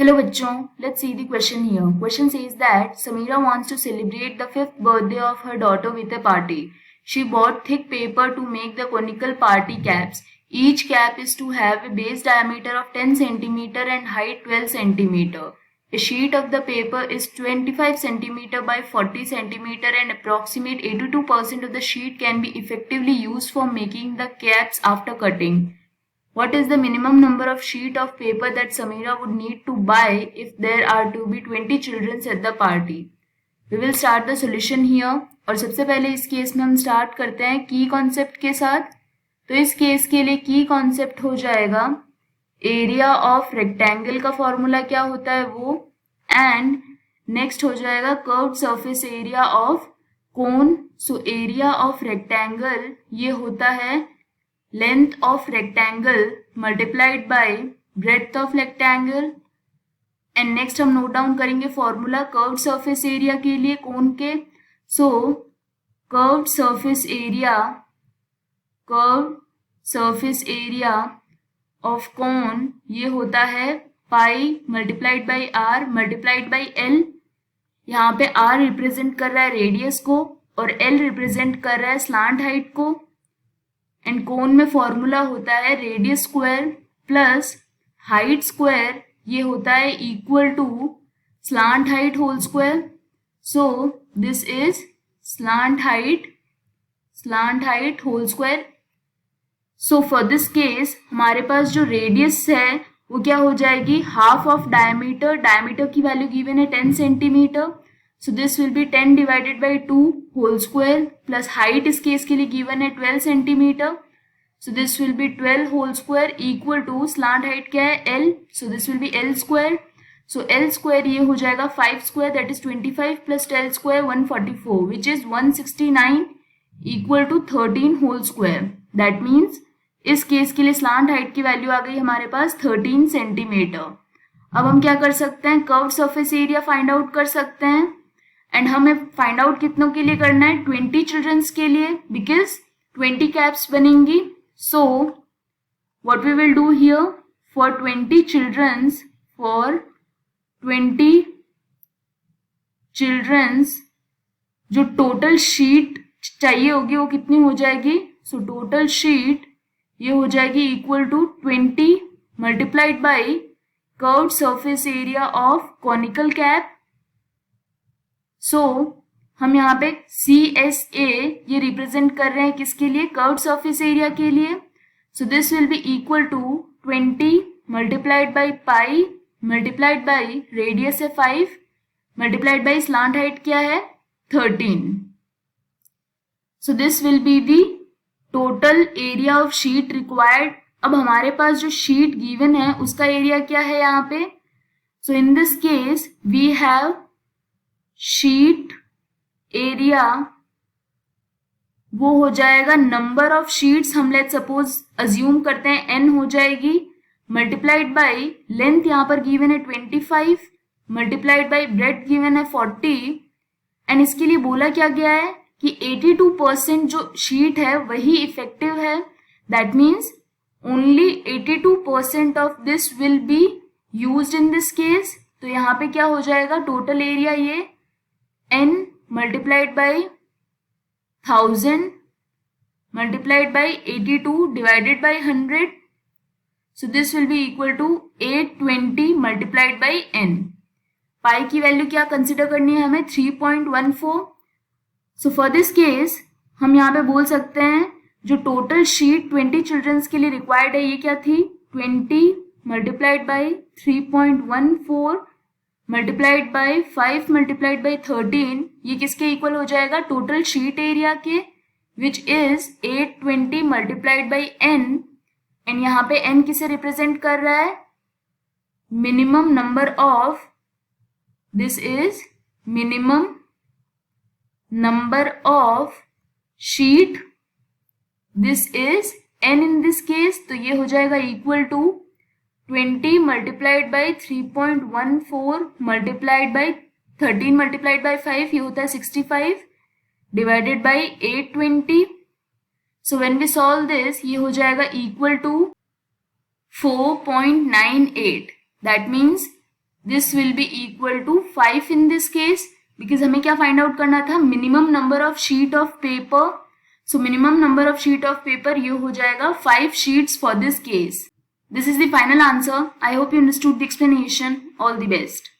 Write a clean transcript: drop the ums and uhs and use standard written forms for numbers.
Hello bachchon, let's see the question here. Question says that Sameera wants to celebrate the 5th birthday of her daughter with a party. She bought thick paper to make the conical party caps. Each cap is to have a base diameter of 10 cm and height 12 cm. A sheet of the paper is 25 cm by 40 cm and approximate 82% of the sheet can be effectively used for making the caps after cutting. What is the minimum number of sheet of paper that Sameera would need to buy if there are to be 20 children at the party? We will start the solution here. और सबसे पहले इस case में हम start करते हैं की concept के साथ. तो इस केस के लिए की कॉन्सेप्ट हो जाएगा एरिया ऑफ रेक्टेंगल का फॉर्मूला क्या होता है वो, एंड नेक्स्ट हो जाएगा curved surface area of cone. So area of rectangle ये होता है length of rectangle multiplied by breadth of rectangle. and next हम नोट डाउन करेंगे फॉर्मूला कर्व्ड सरफेस एरिया के लिए कोन के. So curved surface area of cone ये होता है pi multiplied by r multiplied by l. यहाँ पे आर रिप्रेजेंट कर रहा है रेडियस को और एल रिप्रेजेंट कर रहा है स्लांट हाइट को. एंड कोन में फॉर्मूला होता है radius square plus height square ये होता है equal to slant height whole square. So this is slant height whole square. So for this case हमारे पास जो रेडियस है वो क्या हो जाएगी हाफ ऑफ डायमीटर की वैल्यू गिवन है 10 centimetre. So this will be 10 divided by 2 whole square plus height इस केस के लिए given है 12 centimeter. So this will be 12 whole square equal to slant height क्या है L. So this will be L square. So L square ये हो जाएगा 5 square that is 25 plus 12 square 144 which is 169 equal to 13 whole square. That means इस case के लिए slant height की value आ गई हमारे पास 13 सेंटीमीटर. अब हम क्या कर सकते हैं curved surface area find out कर सकते हैं. एंड हमें फाइंड आउट कितनों के लिए करना है 20 चिल्ड्रंस के लिए बिकॉज 20 कैप्स बनेंगी. So what we will do here for 20 childrens जो टोटल शीट चाहिए होगी वो कितनी हो जाएगी. सो टोटल शीट ये हो जाएगी equal to 20 multiplied by curved surface area of conical cap. So हम यहाँ पे CSA ये रिप्रेजेंट कर रहे हैं किसके लिए कर्व्ड सरफेस एरिया के लिए. So this will be equal to 20 multiplied by pi multiplied by radius है 5 मल्टीप्लाइड बाई स्लांट हाइट क्या है 13. So this will be the total area of sheet required. अब हमारे पास जो शीट गिवन है उसका एरिया क्या है यहाँ पे. So in this case we have sheet area वो हो जाएगा नंबर ऑफ शीट्स हम लेट सपोज अज्यूम करते हैं n हो जाएगी मल्टीप्लाइड बाई लेंथ यहाँ पर गिवन है 25 मल्टीप्लाइड बाई ब्रेड्थ गिवन है 40. एंड इसके लिए बोला क्या गया है कि 82% जो शीट है वही इफेक्टिव है. That means only 82% of this will be used in this case. तो यहाँ पे क्या हो जाएगा टोटल एरिया ये n multiplied by 1000 multiplied by 82 divided by 100. So this will be equal to 820 multiplied by n. पाई की वैल्यू क्या कंसिडर करनी है हमें 3.14. सो फॉर दिस केस हम यहाँ पे बोल सकते हैं जो टोटल शीट 20 चिल्ड्रंस के लिए रिक्वायर्ड है ये क्या थी 20 multiplied by 3.14 multiplied by 5 multiplied by 13 ये किसके इक्वल हो जाएगा टोटल शीट एरिया के which is 820 multiplied by n. And यहाँ पे n किसे रिप्रेजेंट कर रहा है minimum number of this is minimum number of sheet this is n in this case. तो ये हो जाएगा equal to 20 multiplied by 3.14 multiplied by 13 multiplied by 5 ये होता है 65 divided by 820. So when we solve this ये हो जाएगा equal to 4.98. That means this will be equal to 5 in this case, because हमें क्या फाइंड आउट करना था, minimum number of sheet of paper. So minimum number of sheet of paper ये हो जाएगा 5 sheets for this case. This is the final answer. I hope you understood the explanation. All the best.